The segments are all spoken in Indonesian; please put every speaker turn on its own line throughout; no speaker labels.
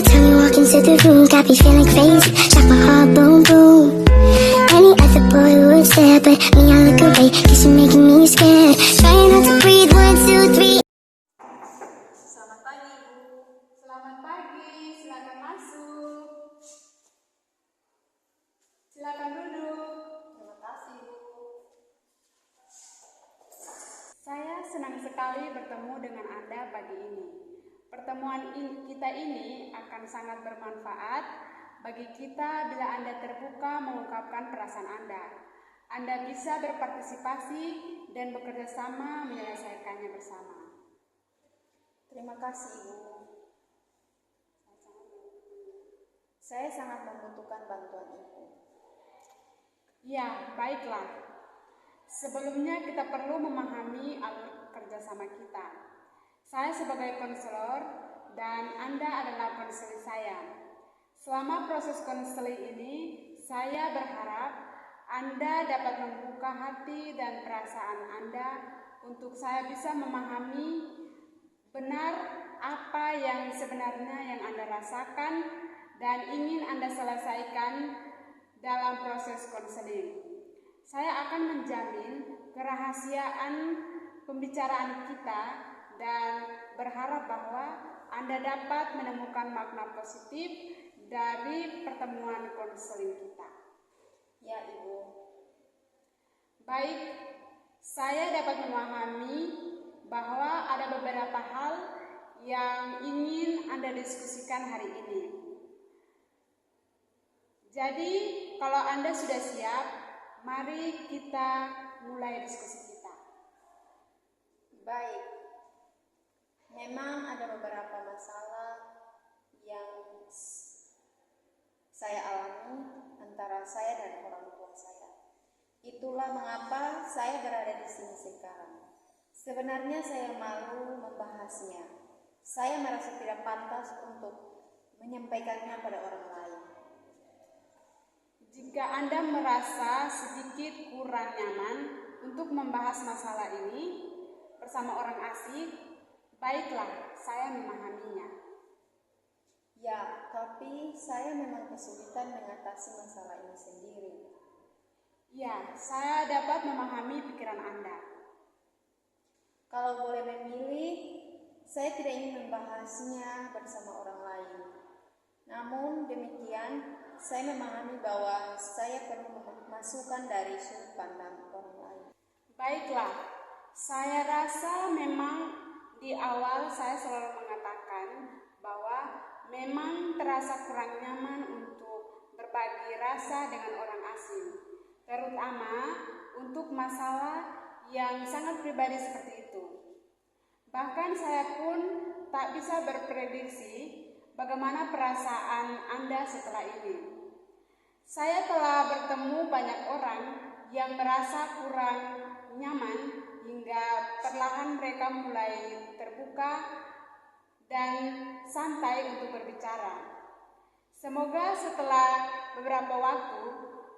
time you walk into the room, got me feeling crazy, shot my heart boom boom. Any other boy would stare, but me I look away, cause you're making me scared. Trying not to breathe, 1, 2, 3.
Selamat pagi, Bu. Selamat pagi, silakan masuk. Silakan duduk. Terima kasih, Bu. Saya senang sekali bertemu dengan Anda pagi ini. Pertemuan kita ini akan sangat bermanfaat bagi kita bila Anda terbuka mengungkapkan perasaan Anda. Anda bisa berpartisipasi dan bekerja sama menyelesaikannya bersama.
Terima kasih, Ibu. Saya sangat membutuhkan bantuan Ibu.
Ya, baiklah. Sebelumnya kita perlu memahami alur kerjasama kita. Saya sebagai konselor dan Anda adalah konselor saya. Selama proses konseling ini, saya berharap Anda dapat membuka hati dan perasaan Anda untuk saya bisa memahami benar apa yang sebenarnya yang Anda rasakan dan ingin Anda selesaikan dalam proses konseling. Saya akan menjamin kerahasiaan pembicaraan kita dan berharap bahwa Anda dapat menemukan makna positif dari pertemuan konseling kita.
Ya, Ibu.
Baik, saya dapat memahami bahwa ada beberapa hal yang ingin Anda diskusikan hari ini. Jadi, kalau Anda sudah siap, mari kita mulai diskusi kita.
Baik. Memang ada beberapa masalah yang saya alami antara saya dan orang tua saya. Itulah mengapa saya berada di sini sekarang. Sebenarnya saya malu membahasnya. Saya merasa tidak pantas untuk menyampaikannya pada orang lain.
Jika Anda merasa sedikit kurang nyaman untuk membahas masalah ini bersama orang asing, baiklah, saya memahaminya.
Ya, tapi saya memang kesulitan mengatasi masalah ini sendiri.
Ya, saya dapat memahami pikiran Anda.
Kalau boleh memilih, saya tidak ingin membahasnya bersama orang lain. Namun demikian, saya memahami bahwa saya perlu masukan dari sudut pandang orang lain.
Baiklah, saya rasa memang di awal saya selalu mengatakan bahwa memang terasa kurang nyaman untuk berbagi rasa dengan orang asing, terutama untuk masalah yang sangat pribadi seperti itu. Bahkan saya pun tak bisa berprediksi bagaimana perasaan Anda setelah ini. Saya telah bertemu banyak orang yang merasa kurang nyaman hingga perlahan mereka mulai terbuka dan santai untuk berbicara. Semoga setelah beberapa waktu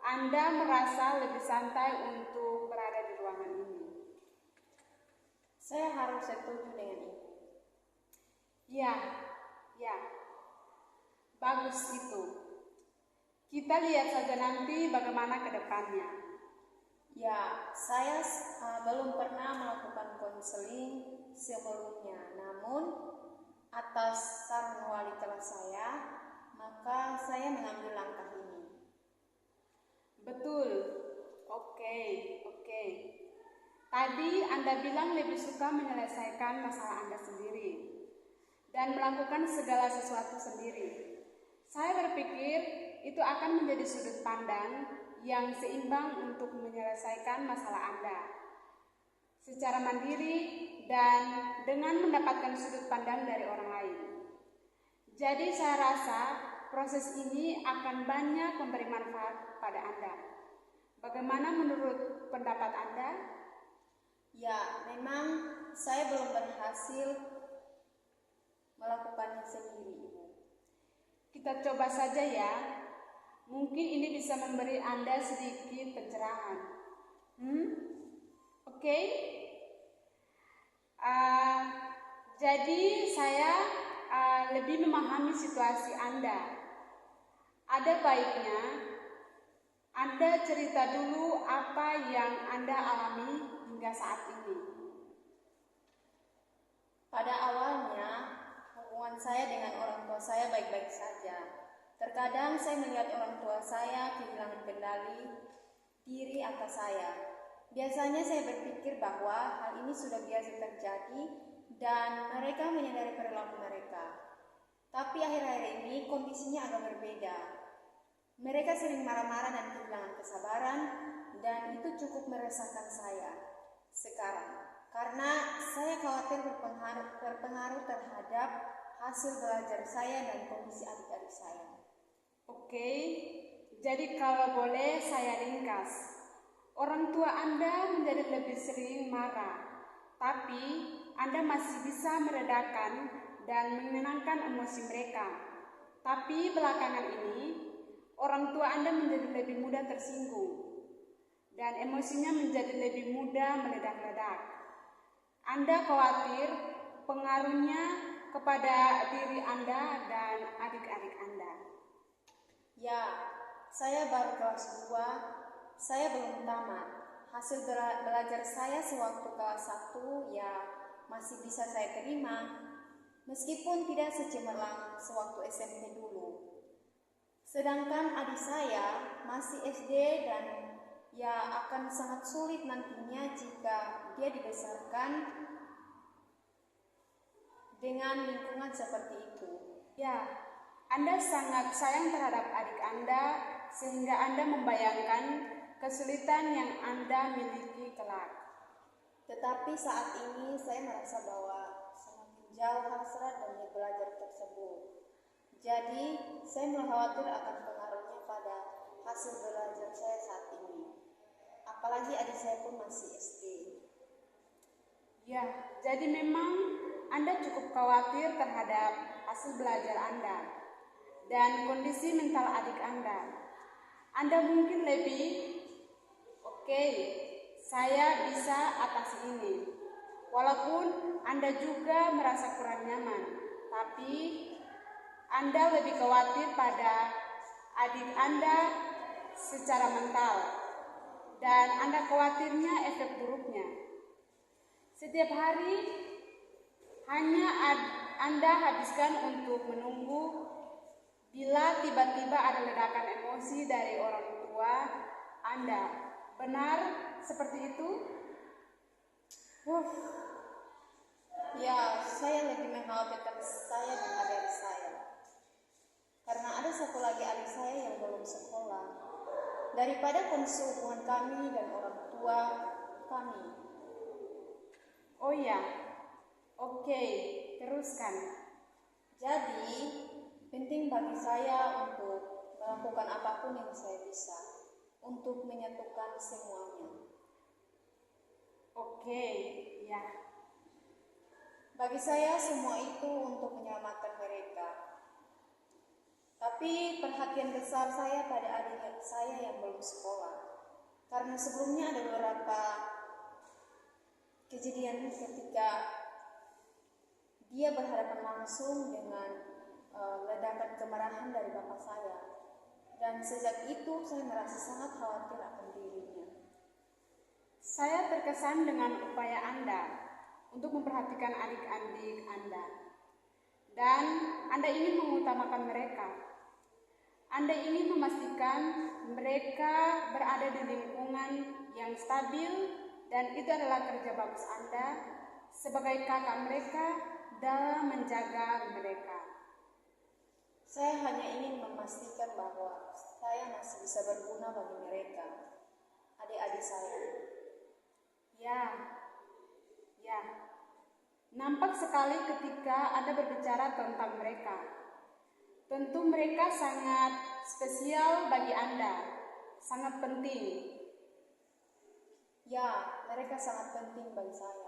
Anda merasa lebih santai untuk berada di ruangan ini.
Saya harus setuju dengan Ibu.
Ya. Bagus itu. Kita lihat saja nanti bagaimana ke depannya.
Ya, saya belum pernah melakukan konseling sebelumnya. Namun, atas saran wali kelas saya, maka saya mengambil langkah ini.
Betul. Oke. Tadi Anda bilang lebih suka menyelesaikan masalah Anda sendiri dan melakukan segala sesuatu sendiri. Saya berpikir itu akan menjadi sudut pandang yang seimbang untuk menyelesaikan masalah Anda secara mandiri dan dengan mendapatkan sudut pandang dari orang lain. Jadi saya rasa proses ini akan banyak memberi manfaat pada Anda. Bagaimana menurut pendapat Anda?
Ya, memang saya belum berhasil melakukannya sendiri, Ibu.
Kita coba saja ya. Mungkin ini bisa memberi Anda sedikit pencerahan. Oke? Jadi saya lebih memahami situasi Anda. Ada baiknya Anda cerita dulu apa yang Anda alami hingga saat ini.
Pada awalnya, hubungan saya dengan orang tua saya baik-baik saja. Terkadang saya melihat orang tua saya kehilangan kendali diri atas saya. Biasanya saya berpikir bahwa hal ini sudah biasa terjadi dan mereka menyadari perilaku mereka. Tapi akhir-akhir ini kondisinya agak berbeda. Mereka sering marah-marah dan kehilangan kesabaran, dan itu cukup meresahkan saya sekarang. Karena saya khawatir berpengaruh terhadap hasil belajar saya dan kondisi adik-adik saya.
Oke, jadi kalau boleh saya ringkas. Orang tua Anda menjadi lebih sering marah, tapi Anda masih bisa meredakan dan menyenangkan emosi mereka. Tapi belakangan ini, orang tua Anda menjadi lebih mudah tersinggung dan emosinya menjadi lebih mudah meledak-ledak. Anda khawatir pengaruhnya kepada diri Anda dan adik-adik Anda.
Ya, saya baru kelas 2, saya belum tamat. Hasil belajar saya sewaktu kelas 1 ya masih bisa saya terima, meskipun tidak secemerlang sewaktu SMP dulu. Sedangkan adik saya masih SD dan ya akan sangat sulit nantinya jika dia dibesarkan dengan lingkungan seperti itu.
Ya, Anda sangat sayang terhadap adik Anda sehingga Anda membayangkan kesulitan yang Anda miliki kelak.
Tetapi saat ini saya merasa bahwa semakin jauh hasrat dan belajar tersebut. Jadi, saya mulai khawatir akan pengaruhnya pada hasil belajar saya saat ini. Apalagi adik saya pun masih SD.
Ya, jadi memang Anda cukup khawatir terhadap hasil belajar Anda dan kondisi mental adik Anda. Anda mungkin lebih, oke, saya bisa atasi ini. Walaupun Anda juga merasa kurang nyaman, tapi Anda lebih khawatir pada adik Anda secara mental, dan Anda khawatirnya efek buruknya. Setiap hari hanya Anda habiskan untuk menunggu bila tiba-tiba ada ledakan emosi dari orang tua Anda. Benar seperti itu?
Ya, saya lebih mengkhawatirkan saya dan adik saya. Karena ada satu lagi adik saya yang belum sekolah. Daripada kondisi hubungan kami dan orang tua kami.
Oh ya, oke, teruskan.
Jadi, penting bagi saya untuk melakukan apapun yang saya bisa untuk menyatukan semuanya.
Oke, ya.
Bagi saya semua itu untuk menyelamatkan mereka. Tapi perhatian besar saya pada adik saya yang belum sekolah. Karena sebelumnya ada beberapa kejadian ketika dia berhadapan langsung dengan ledakan kemarahan dari bapak saya. Dan sejak itu saya merasa sangat khawatir akan dirinya.
Saya terkesan dengan upaya Anda untuk memperhatikan adik-adik Anda. Dan Anda ingin mengutamakan mereka. Anda ingin memastikan mereka berada di lingkungan yang stabil, dan itu adalah kerja bagus Anda sebagai kakak mereka dalam menjaga mereka.
Saya hanya ingin memastikan bahwa saya masih bisa berguna bagi mereka, adik-adik saya.
Ya, nampak sekali ketika Anda berbicara tentang mereka. Tentu mereka sangat spesial bagi Anda, sangat penting.
Ya, mereka sangat penting bagi saya.